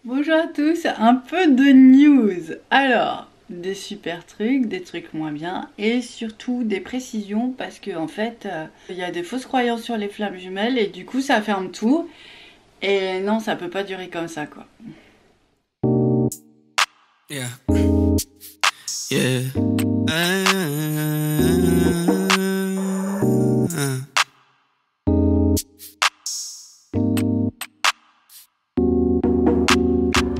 Bonjour à tous, un peu de news. Alors, des super trucs, des trucs moins bien et surtout des précisions parce que en fait, il y a des fausses croyances sur les flammes jumelles et du coup ça ferme tout. Et non, ça peut pas durer comme ça quoi. Yeah. Yeah.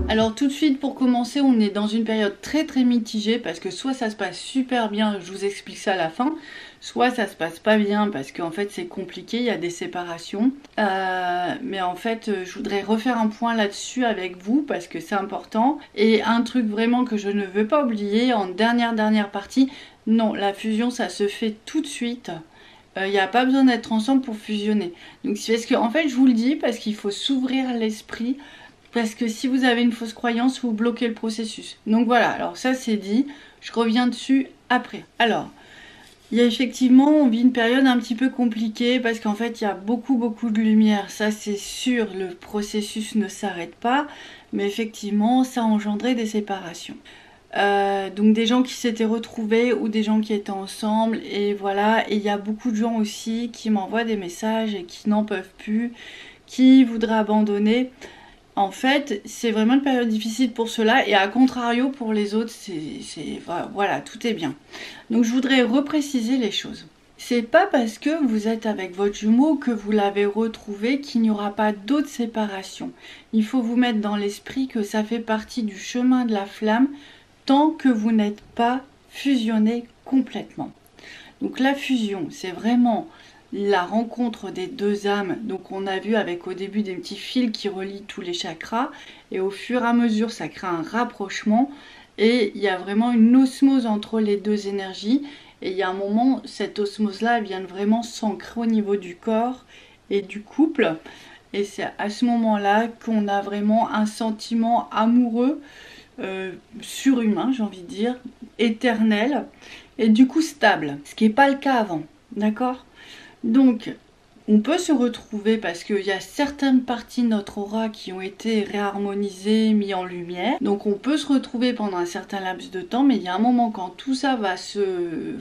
Alors tout de suite pour commencer, on est dans une période très mitigée parce que soit ça se passe super bien, je vous explique ça à la fin, soit ça se passe pas bien parce qu'en fait c'est compliqué, il y a des séparations. Mais en fait je voudrais refaire un point là-dessus avec vous parce que c'est important. Et un truc vraiment que je ne veux pas oublier en dernière partie, non, la fusion ça se fait tout de suite. Il n'y a pas besoin d'être ensemble pour fusionner. Donc c'est parce que en fait je vous le dis parce qu'il faut s'ouvrir l'esprit. Parce que si vous avez une fausse croyance, vous bloquez le processus. Donc voilà, alors ça c'est dit, je reviens dessus après. Alors, il y a effectivement, on vit une période un petit peu compliquée parce qu'en fait il y a beaucoup de lumière, ça c'est sûr, le processus ne s'arrête pas, mais effectivement ça a engendré des séparations. Donc des gens qui s'étaient retrouvés ou des gens qui étaient ensemble et voilà, et il y a beaucoup de gens aussi qui m'envoient des messages et qui n'en peuvent plus, qui voudraient abandonner. En fait, c'est vraiment une période difficile pour ceux-là et à contrario pour les autres, voilà, tout est bien. Donc je voudrais repréciser les choses. C'est pas parce que vous êtes avec votre jumeau que vous l'avez retrouvé qu'il n'y aura pas d'autres séparations. Il faut vous mettre dans l'esprit que ça fait partie du chemin de la flamme tant que vous n'êtes pas fusionné complètement. Donc la fusion, c'est vraiment la rencontre des deux âmes. Donc on a vu avec au début des petits fils qui relient tous les chakras et au fur et à mesure ça crée un rapprochement et il y a vraiment une osmose entre les deux énergies et il y a un moment cette osmose là vient vraiment s'ancrer au niveau du corps et du couple et c'est à ce moment là qu'on a vraiment un sentiment amoureux surhumain, j'ai envie de dire, éternel et du coup stable, ce qui n'est pas le cas avant, d'accord? Donc, on peut se retrouver parce qu'il y a certaines parties de notre aura qui ont été réharmonisées, mis en lumière. Donc, on peut se retrouver pendant un certain laps de temps, mais il y a un moment quand tout ça va se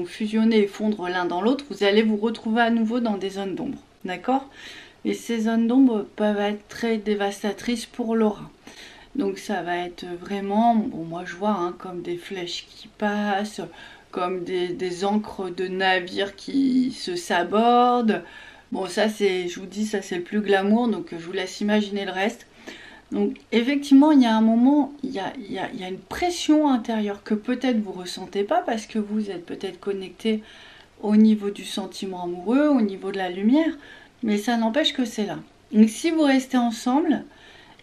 fusionner et fondre l'un dans l'autre, vous allez vous retrouver à nouveau dans des zones d'ombre. D'accord? Et ces zones d'ombre peuvent être très dévastatrices pour l'aura. Donc ça va être vraiment, bon moi je vois comme des flèches qui passent, comme des ancres de navires qui se sabordent. Bon ça c'est, je vous dis, ça c'est le plus glamour, donc je vous laisse imaginer le reste. Donc effectivement il y a un moment, il y a une pression intérieure que peut-être vous ressentez pas parce que vous êtes peut-être connecté au niveau du sentiment amoureux, au niveau de la lumière, mais ça n'empêche que c'est là. Donc si vous restez ensemble,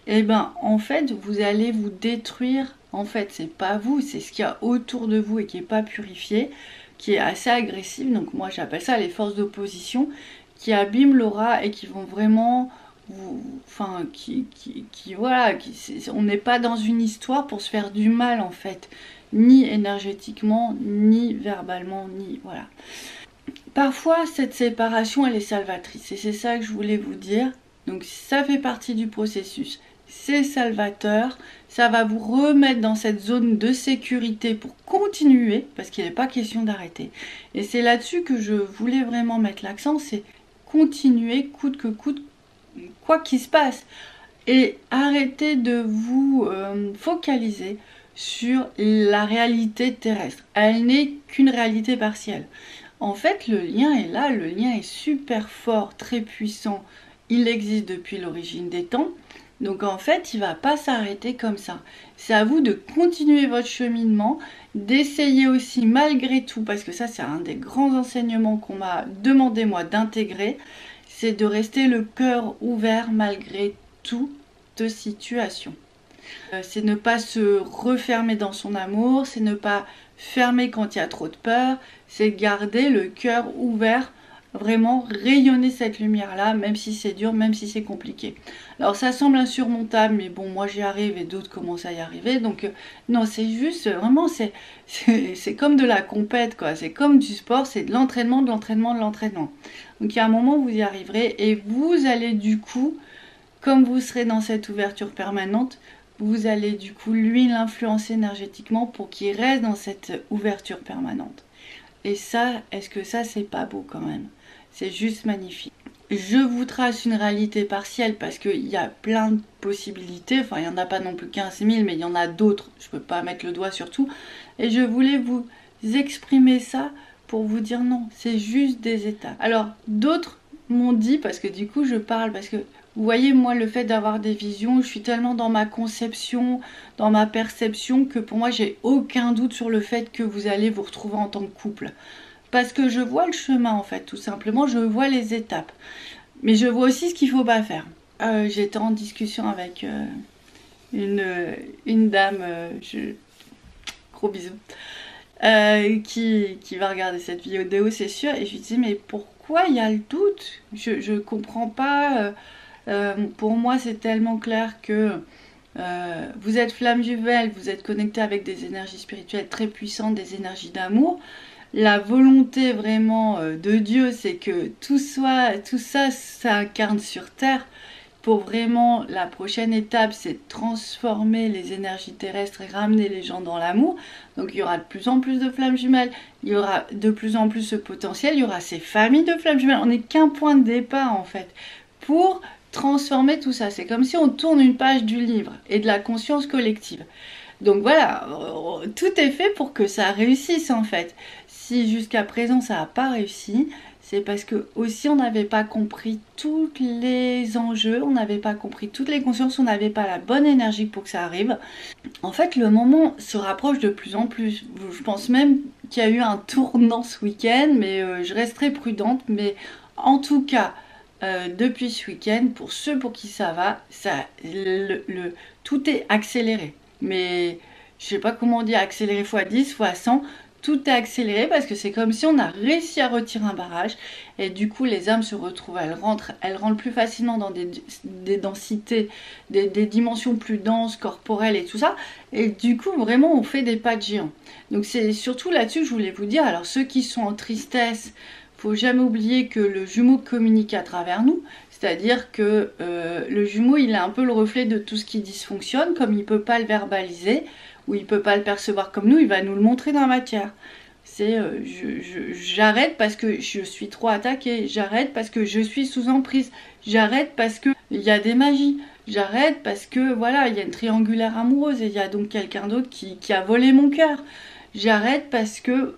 eh ben en fait vous allez vous détruire. En fait c'est pas vous, c'est ce qu'il y a autour de vous et qui est pas purifié, qui est assez agressif. Donc moi j'appelle ça les forces d'opposition qui abîment l'aura et qui vont vraiment enfin voilà, on n'est pas dans une histoire pour se faire du mal en fait, ni énergétiquement ni verbalement ni voilà. Parfois cette séparation elle est salvatrice et c'est ça que je voulais vous dire. Donc ça fait partie du processus, c'est salvateur, ça va vous remettre dans cette zone de sécurité pour continuer, parce qu'il n'est pas question d'arrêter. Et c'est là-dessus que je voulais vraiment mettre l'accent, c'est continuer coûte que coûte, quoi qu'il se passe. Et arrêtez de vous focaliser sur la réalité terrestre. Elle n'est qu'une réalité partielle. En fait, le lien est là, le lien est super fort, très puissant. Il existe depuis l'origine des temps. Donc en fait, il ne va pas s'arrêter comme ça. C'est à vous de continuer votre cheminement, d'essayer aussi malgré tout, parce que ça c'est un des grands enseignements qu'on m'a demandé moi d'intégrer, c'est de rester le cœur ouvert malgré toute situation. C'est ne pas se refermer dans son amour, c'est ne pas fermer quand il y a trop de peur, c'est garder le cœur ouvert, vraiment rayonner cette lumière-là, même si c'est dur, même si c'est compliqué. Alors ça semble insurmontable, mais bon, moi j'y arrive et d'autres commencent à y arriver, donc non, c'est juste, vraiment, c'est comme de la compète, quoi, c'est comme du sport, c'est de l'entraînement, de l'entraînement, de l'entraînement. Donc il y a un moment où vous y arriverez et vous allez du coup comme vous serez dans cette ouverture permanente, vous allez du coup lui l'influencer énergétiquement pour qu'il reste dans cette ouverture permanente. Et ça, est-ce que ça c'est pas beau quand même? C'est juste magnifique. Je vous trace une réalité partielle parce qu'il y a plein de possibilités, enfin il n'y en a pas non plus 15 000, mais il y en a d'autres, je ne peux pas mettre le doigt sur tout. Et je voulais vous exprimer ça pour vous dire non, c'est juste des étapes. Alors d'autres m'ont dit, parce que du coup je parle, parce que vous voyez, moi, le fait d'avoir des visions, je suis tellement dans ma conception, dans ma perception, que pour moi, j'ai aucun doute sur le fait que vous allez vous retrouver en tant que couple. Parce que je vois le chemin, en fait, tout simplement, je vois les étapes. Mais je vois aussi ce qu'il ne faut pas faire. J'étais en discussion avec une dame, gros bisous, qui va regarder cette vidéo, c'est sûr, et je lui dis, mais pourquoi il y a le doute? Je ne comprends pas... pour moi, c'est tellement clair que vous êtes flamme jumelle, vous êtes connecté avec des énergies spirituelles très puissantes, des énergies d'amour. La volonté vraiment de Dieu, c'est que tout ça s'incarne sur Terre. Pour vraiment, la prochaine étape, c'est de transformer les énergies terrestres et ramener les gens dans l'amour. Donc il y aura de plus en plus de flammes jumelles, il y aura de plus en plus ce potentiel, il y aura ces familles de flammes jumelles. On n'est qu'un point de départ en fait, pour transformer tout ça. C'est comme si on tourne une page du livre et de la conscience collective. Donc voilà, tout est fait pour que ça réussisse en fait. Si jusqu'à présent ça n'a pas réussi, c'est parce que aussi on n'avait pas compris tous les enjeux, on n'avait pas compris toutes les consciences, on n'avait pas la bonne énergie pour que ça arrive. En fait, le moment se rapproche de plus en plus. Je pense même qu'il y a eu un tournant ce week-end, mais je resterai prudente. Mais en tout cas, depuis ce week-end, pour ceux pour qui ça va, tout est accéléré. Mais je sais pas comment dire, accéléré x10, x100, tout est accéléré parce que c'est comme si on a réussi à retirer un barrage et du coup les âmes se retrouvent, elles rentrent plus facilement dans des densités, des dimensions plus denses, corporelles et tout ça, et du coup vraiment on fait des pas de géant. Donc c'est surtout là-dessus que je voulais vous dire. Alors ceux qui sont en tristesse, faut jamais oublier que le jumeau communique à travers nous, c'est-à-dire que le jumeau il est un peu le reflet de tout ce qui dysfonctionne, comme il ne peut pas le verbaliser ou il ne peut pas le percevoir comme nous, il va nous le montrer dans la matière. C'est j'arrête parce que je suis trop attaquée, j'arrête parce que je suis sous emprise, j'arrête parce que il y a des magies, j'arrête parce que voilà, il y a une triangulaire amoureuse et il y a donc quelqu'un d'autre qui a volé mon cœur. J'arrête parce que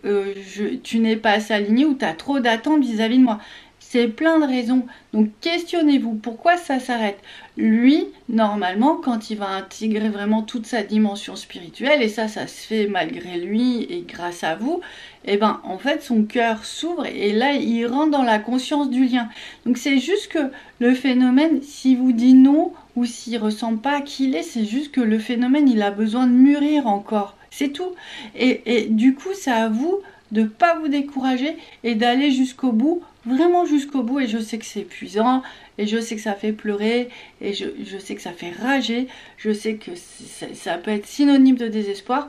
tu n'es pas assez aligné ou tu as trop d'attentes vis-à-vis de moi. C'est plein de raisons. Donc questionnez-vous, pourquoi ça s'arrête? Lui, normalement, quand il va intégrer vraiment toute sa dimension spirituelle, et ça se fait malgré lui et grâce à vous, et ben en fait son cœur s'ouvre et là il rentre dans la conscience du lien. Donc c'est juste que le phénomène, s'il vous dit non ou s'il ressent pas qui il est, c'est juste que le phénomène il a besoin de mûrir encore. C'est tout. Et du coup, c'est à vous de ne pas vous décourager et d'aller jusqu'au bout, vraiment jusqu'au bout. Et je sais que c'est épuisant, et je sais que ça fait pleurer, et je sais que ça fait rager, je sais que ça peut être synonyme de désespoir.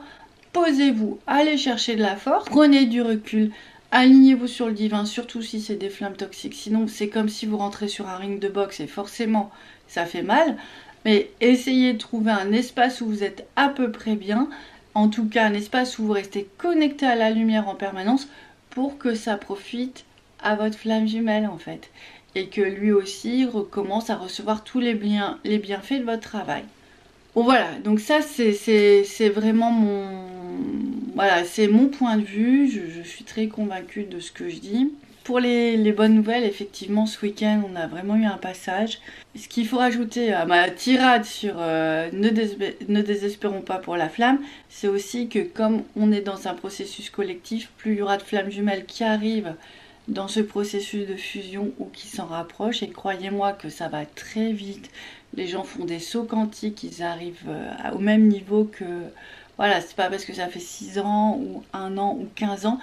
Posez-vous, allez chercher de la force, prenez du recul, alignez-vous sur le divin, surtout si c'est des flammes toxiques. Sinon, c'est comme si vous rentrez sur un ring de boxe et forcément, ça fait mal. Mais essayez de trouver un espace où vous êtes à peu près bien. En tout cas, un espace où vous restez connecté à la lumière en permanence pour que ça profite à votre flamme jumelle en fait. Et que lui aussi recommence à recevoir tous les bienfaits de votre travail. Bon voilà, donc ça c'est vraiment c'est mon point de vue. Je suis très convaincue de ce que je dis. Pour les bonnes nouvelles, effectivement, ce week-end, on a vraiment eu un passage. Ce qu'il faut rajouter à ma tirade sur ne désespérons pas pour la flamme, c'est aussi que comme on est dans un processus collectif, plus il y aura de flammes jumelles qui arrivent dans ce processus de fusion ou qui s'en rapprochent, et croyez-moi que ça va très vite. Les gens font des sauts quantiques, ils arrivent au même niveau que... Voilà, c'est pas parce que ça fait 6 ans ou 1 an ou 15 ans.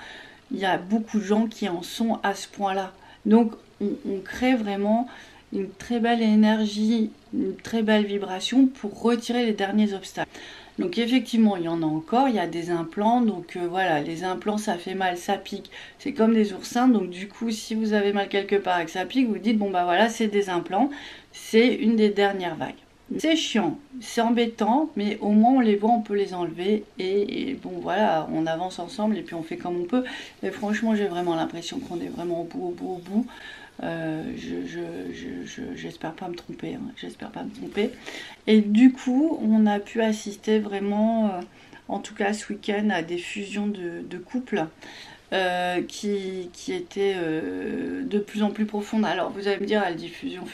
Il y a beaucoup de gens qui en sont à ce point-là. Donc, on crée vraiment... une très belle énergie, une très belle vibration pour retirer les derniers obstacles. Donc effectivement, il y en a encore, il y a des implants, donc voilà, les implants ça fait mal, ça pique, c'est comme des oursins, donc du coup si vous avez mal quelque part et que ça pique, vous dites bon bah voilà, c'est des implants, c'est une des dernières vagues. C'est chiant, c'est embêtant, mais au moins on les voit, on peut les enlever, et bon voilà, on avance ensemble et puis on fait comme on peut, et franchement j'ai vraiment l'impression qu'on est vraiment au bout. J'espère pas me tromper, hein, j'espère pas me tromper. Et du coup, on a pu assister vraiment, en tout cas ce week-end, à des fusions de couples qui étaient de plus en plus profondes. Alors vous allez me dire, elle dit fusion.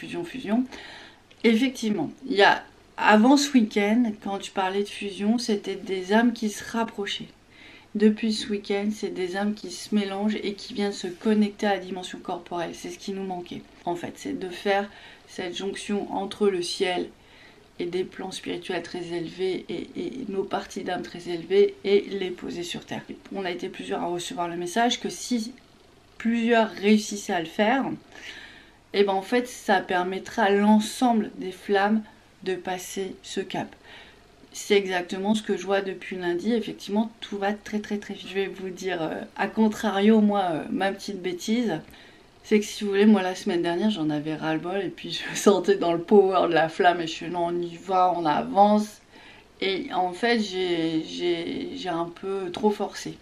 Effectivement, il y a avant ce week-end, quand je parlais de fusion, c'était des âmes qui se rapprochaient. Depuis ce week-end, c'est des âmes qui se mélangent et qui viennent se connecter à la dimension corporelle. C'est ce qui nous manquait. En fait, c'est de faire cette jonction entre le ciel et des plans spirituels très élevés et nos parties d'âme très élevées et les poser sur Terre. On a été plusieurs à recevoir le message que si plusieurs réussissaient à le faire, et ben en fait, ça permettra à l'ensemble des flammes de passer ce cap. C'est exactement ce que je vois depuis lundi. Effectivement, tout va très vite. Je vais vous dire, à contrario, moi, ma petite bêtise, c'est que si vous voulez, moi, la semaine dernière, j'en avais ras-le-bol. Et puis, je me sentais dans le power de la flamme. Et je suis non, on y va, on avance. Et en fait, j'ai un peu trop forcé.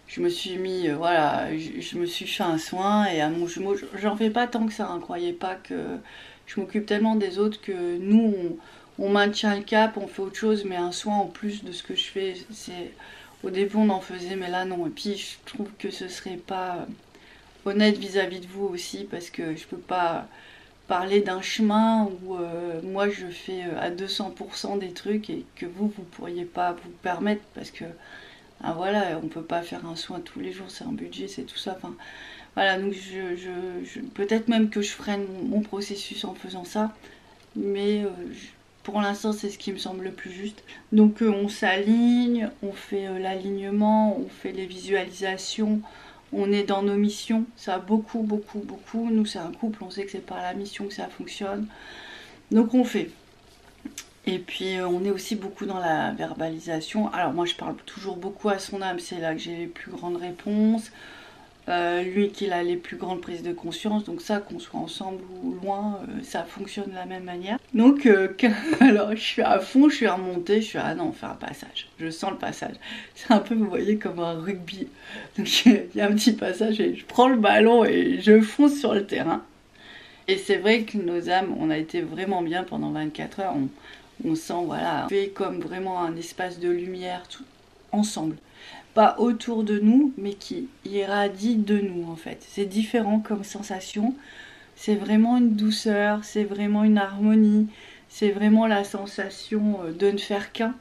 Je me suis mis, voilà, je me suis fait un soin. Et à mon jumeau, j'en fais pas tant que ça. Hein, croyez pas que je m'occupe tellement des autres que nous, on maintient le cap, on fait autre chose, mais un soin en plus de ce que je fais, c'est au début on en faisait, mais là non. Et puis je trouve que ce serait pas honnête vis-à-vis de vous aussi, parce que je peux pas parler d'un chemin où moi je fais à 200% des trucs et que vous pourriez pas vous permettre, parce que ah, voilà, on peut pas faire un soin tous les jours, c'est un budget, c'est tout ça. Enfin, voilà, donc peut-être même que je freine mon processus en faisant ça, mais pour l'instant, c'est ce qui me semble le plus juste. Donc on s'aligne, on fait l'alignement, on fait les visualisations, on est dans nos missions. Ça a beaucoup. Nous, c'est un couple, on sait que c'est par la mission que ça fonctionne. Donc on fait. Et puis on est aussi beaucoup dans la verbalisation. Alors moi, je parle toujours beaucoup à son âme, c'est là que j'ai les plus grandes réponses. Lui qu'il a les plus grandes prises de conscience, donc ça, qu'on soit ensemble ou loin, ça fonctionne de la même manière. Donc alors je suis à fond, je suis remontée, je suis non, on fait un passage, je sens le passage, c'est un peu, vous voyez, comme un rugby, donc il y a un petit passage et je prends le ballon et je fonce sur le terrain. Et c'est vrai que nos âmes, on a été vraiment bien pendant 24 heures, on sent, voilà, on fait comme vraiment un espace de lumière tout ensemble. Pas autour de nous, mais qui irradie de nous en fait. C'est différent comme sensation, c'est vraiment une douceur, c'est vraiment une harmonie, c'est vraiment la sensation de ne faire qu'un.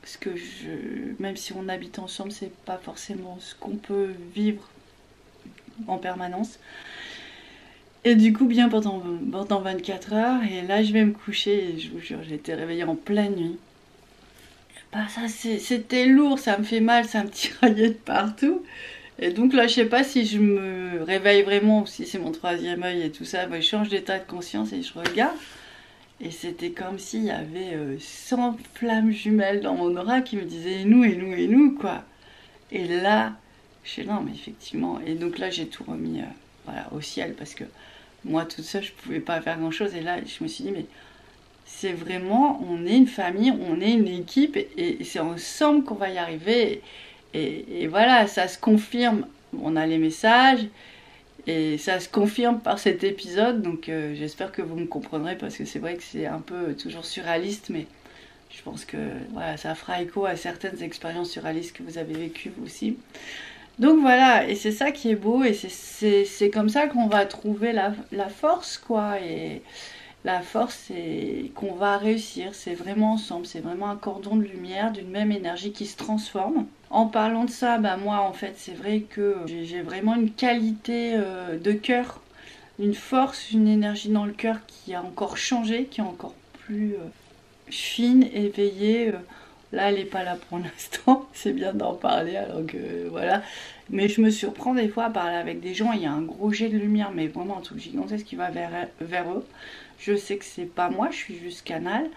Parce que même si on habite ensemble, c'est pas forcément ce qu'on peut vivre en permanence. Et du coup, bien pendant 24 heures, et là je vais me coucher, et je vous jure, j'ai été réveillée en pleine nuit. Bah ça c'était lourd, ça me fait mal, ça me tiraillait de partout. Et donc là je sais pas si je me réveille vraiment ou si c'est mon troisième œil et tout ça, bah, je change d'état de conscience et je regarde. Et c'était comme s'il y avait 100 flammes jumelles dans mon aura qui me disaient et nous quoi. Et là, je sais non mais effectivement, et donc là j'ai tout remis voilà, au ciel parce que moi toute seule je pouvais pas faire grand chose et là je me suis dit mais c'est vraiment, on est une famille, on est une équipe et c'est ensemble qu'on va y arriver. Et voilà, ça se confirme. On a les messages et ça se confirme par cet épisode. Donc j'espère que vous me comprendrez parce que c'est vrai que c'est un peu toujours surréaliste, mais je pense que voilà, ça fera écho à certaines expériences surréalistes que vous avez vécues vous aussi. Donc voilà, et c'est ça qui est beau et c'est comme ça qu'on va trouver la force, quoi. Et la force, c'est qu'on va réussir, c'est vraiment ensemble, c'est vraiment un cordon de lumière, d'une même énergie qui se transforme. En parlant de ça, bah moi en fait c'est vrai que j'ai vraiment une qualité de cœur, une force, une énergie dans le cœur qui a encore changé, qui est encore plus fine, éveillée. Là, elle n'est pas là pour l'instant. C'est bien d'en parler, alors que voilà. Mais je me surprends des fois à parler avec des gens. Il y a un gros jet de lumière, mais vraiment un truc gigantesque qui va vers eux. Je sais que c'est pas moi, je suis juste canal.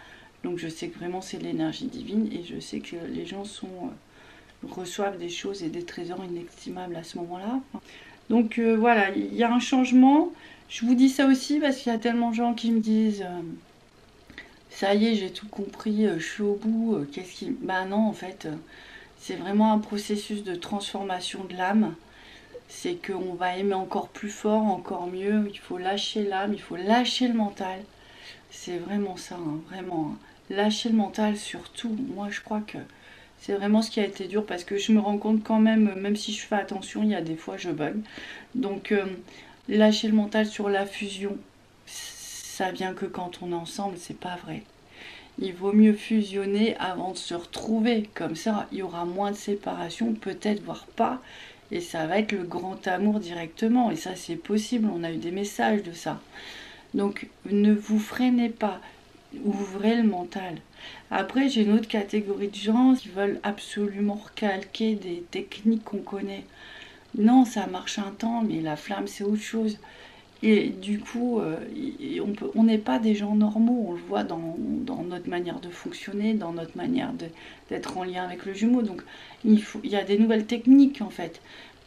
Donc je sais que vraiment c'est l'énergie divine. Et je sais que les gens reçoivent des choses et des trésors inestimables à ce moment-là. Donc voilà, il y a un changement. Je vous dis ça aussi parce qu'il y a tellement de gens qui me disent ça y est, j'ai tout compris, je suis au bout, qu'est-ce qui... Bah non, en fait, c'est vraiment un processus de transformation de l'âme. C'est qu'on va aimer encore plus fort, encore mieux. Il faut lâcher l'âme, il faut lâcher le mental. C'est vraiment ça, hein, vraiment. Hein. Lâcher le mental surtout. Moi, je crois que c'est vraiment ce qui a été dur parce que je me rends compte quand même si je fais attention, il y a des fois je bug. Donc, lâcher le mental sur la fusion, ça vient que quand on est ensemble, c'est pas vrai. Il vaut mieux fusionner avant de se retrouver. Comme ça, il y aura moins de séparation, peut-être, voire pas. Et ça va être le grand amour directement. Et ça, c'est possible. On a eu des messages de ça. Donc, ne vous freinez pas. Ouvrez le mental. Après, j'ai une autre catégorie de gens qui veulent absolument recalquer des techniques qu'on connaît. Non, ça marche un temps, mais la flamme, c'est autre chose. Et du coup, on n'est pas des gens normaux, on le voit dans notre manière de fonctionner, dans notre manière d'être en lien avec le jumeau. Donc il y a des nouvelles techniques en fait.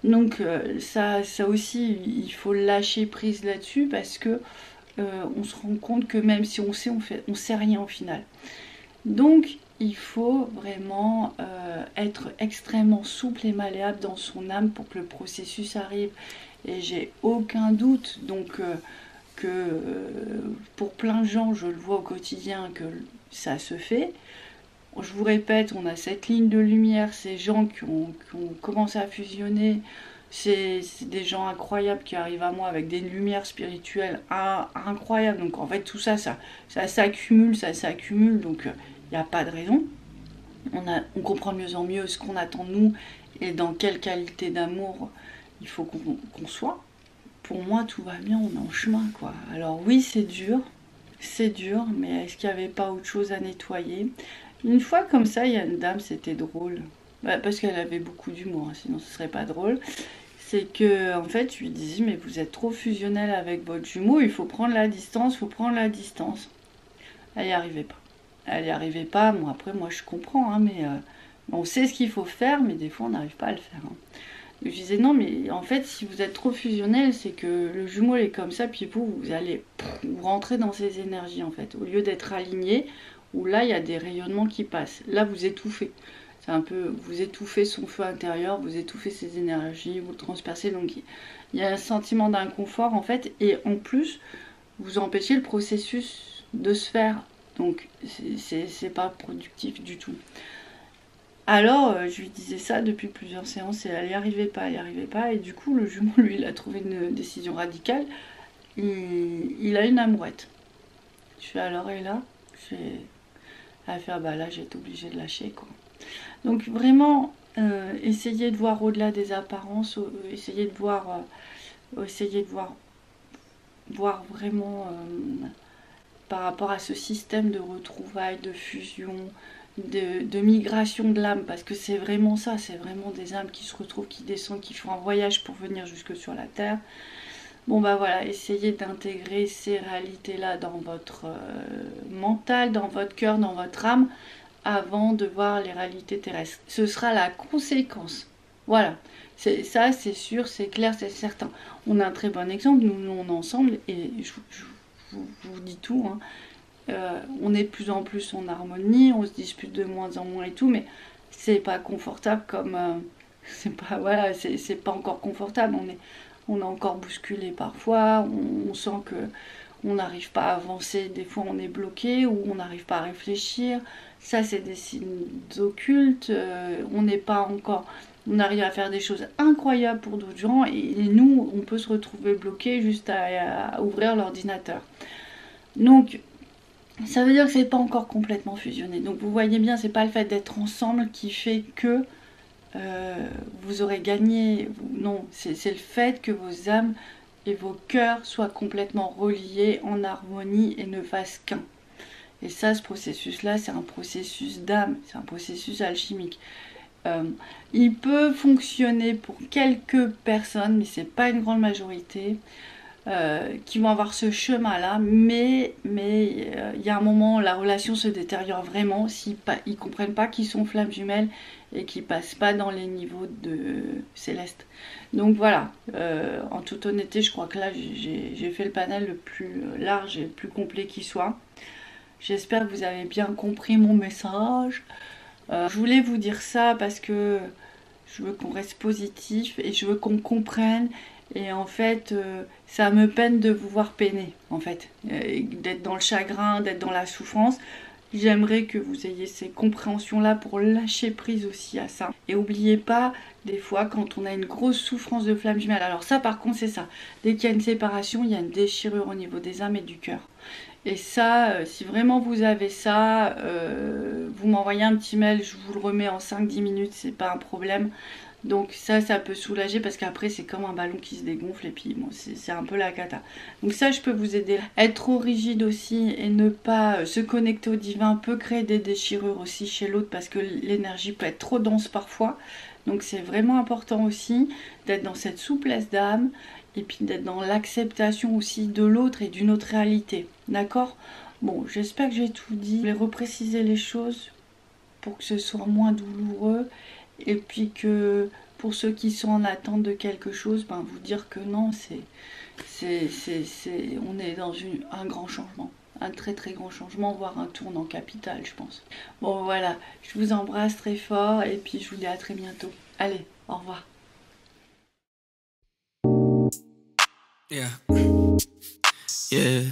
Donc ça aussi, il faut lâcher prise là-dessus parce que on se rend compte que même si on sait, on sait rien au final. Donc il faut vraiment être extrêmement souple et malléable dans son âme pour que le processus arrive. Et j'ai aucun doute donc que pour plein de gens, je le vois au quotidien que ça se fait. Je vous répète, on a cette ligne de lumière, ces gens qui ont commencé à fusionner, c'est des gens incroyables qui arrivent à moi avec des lumières spirituelles incroyables. Donc en fait tout ça s'accumule, donc il n'y a pas de raison. On comprend de mieux en mieux ce qu'on attend de nous et dans quelle qualité d'amour il faut qu'on soit. Pour moi, tout va bien, on est en chemin, quoi. Alors oui, c'est dur, mais est-ce qu'il n'y avait pas autre chose à nettoyer? Une fois comme ça, il y a une dame, c'était drôle. Bah, parce qu'elle avait beaucoup d'humour, hein, sinon ce serait pas drôle. C'est que, en fait, je lui disais, mais vous êtes trop fusionnel avec votre jumeau, il faut prendre la distance, Elle n'y arrivait pas. Elle n'y arrivait pas, bon après, moi je comprends, hein, mais on sait ce qu'il faut faire, mais des fois on n'arrive pas à le faire. Hein. Je disais non, mais en fait, si vous êtes trop fusionnel, c'est que le jumeau est comme ça, puis vous allez vous rentrer dans ses énergies en fait. Au lieu d'être aligné, où là il y a des rayonnements qui passent. Là vous étouffez. C'est un peu, vous étouffez son feu intérieur, vous étouffez ses énergies, vous le transpercez. Donc il y a un sentiment d'inconfort en fait, et en plus vous empêchez le processus de se faire. Donc c'est pas productif du tout. Alors, je lui disais ça depuis plusieurs séances et elle n'y arrivait pas. Et du coup, le jumeau, lui, il a trouvé une décision radicale. Il a une amourette. Je fais alors, et là elle fait, ah bah là, j'ai été obligée de lâcher, quoi. Donc, vraiment, essayer de voir au-delà des apparences, essayer de voir vraiment par rapport à ce système de retrouvailles, de fusion, de migration de l'âme, parce que c'est vraiment ça, c'est vraiment des âmes qui se retrouvent, qui descendent, qui font un voyage pour venir jusque sur la Terre. Bon bah voilà, essayez d'intégrer ces réalités-là dans votre mental, dans votre cœur, dans votre âme, avant de voir les réalités terrestres. Ce sera la conséquence. Voilà, ça c'est sûr, c'est clair, c'est certain. On a un très bon exemple, nous on est ensemble, et je vous dis tout, hein. On est de plus en plus en harmonie, on se dispute de moins en moins et tout, mais c'est pas confortable comme c'est pas encore confortable. On est encore bousculé parfois, on sent que on n'arrive pas à avancer, des fois on est bloqué ou on n'arrive pas à réfléchir. Ça c'est des signes occultes. On arrive à faire des choses incroyables pour d'autres gens et nous on peut se retrouver bloqué juste à ouvrir l'ordinateur. Donc ça veut dire que c'est pas encore complètement fusionné. Donc vous voyez bien, c'est pas le fait d'être ensemble qui fait que vous aurez gagné. Non, c'est le fait que vos âmes et vos cœurs soient complètement reliés en harmonie et ne fassent qu'un. Et ça, ce processus-là, c'est un processus d'âme, c'est un processus alchimique. Il peut fonctionner pour quelques personnes, mais c'est pas une grande majorité. Qui vont avoir ce chemin-là, mais il y a un moment où la relation se détériore vraiment s'ils ne comprennent pas qu'ils sont flammes jumelles et qu'ils passent pas dans les niveaux de céleste. Donc voilà, en toute honnêteté, je crois que là j'ai fait le panel le plus large et le plus complet qui soit. J'espère que vous avez bien compris mon message. Je voulais vous dire ça parce que je veux qu'on reste positif et je veux qu'on comprenne. Et en fait, ça me peine de vous voir peiner, en fait, d'être dans le chagrin, d'être dans la souffrance. J'aimerais que vous ayez ces compréhensions-là pour lâcher prise aussi à ça. Et n'oubliez pas, des fois, quand on a une grosse souffrance de flamme jumelle, alors ça par contre c'est ça, dès qu'il y a une séparation, il y a une déchirure au niveau des âmes et du cœur. Et ça, si vraiment vous avez ça, vous m'envoyez un petit mail, je vous le remets en 5-10 minutes, c'est pas un problème. Donc ça peut soulager parce qu'après c'est comme un ballon qui se dégonfle et puis bon, c'est un peu la cata. Donc ça je peux vous aider. Être trop rigide aussi et ne pas se connecter au divin peut créer des déchirures aussi chez l'autre parce que l'énergie peut être trop dense parfois. Donc c'est vraiment important aussi d'être dans cette souplesse d'âme et puis d'être dans l'acceptation aussi de l'autre et d'une autre réalité. D'accord? Bon, j'espère que j'ai tout dit. Je vais repréciser les choses pour que ce soit moins douloureux. Et puis que pour ceux qui sont en attente de quelque chose, ben vous dire que non, on est dans un grand changement. Un très très grand changement, voire un tournant capital, je pense. Bon voilà, je vous embrasse très fort et puis je vous dis à très bientôt. Allez, au revoir. Yeah. Yeah.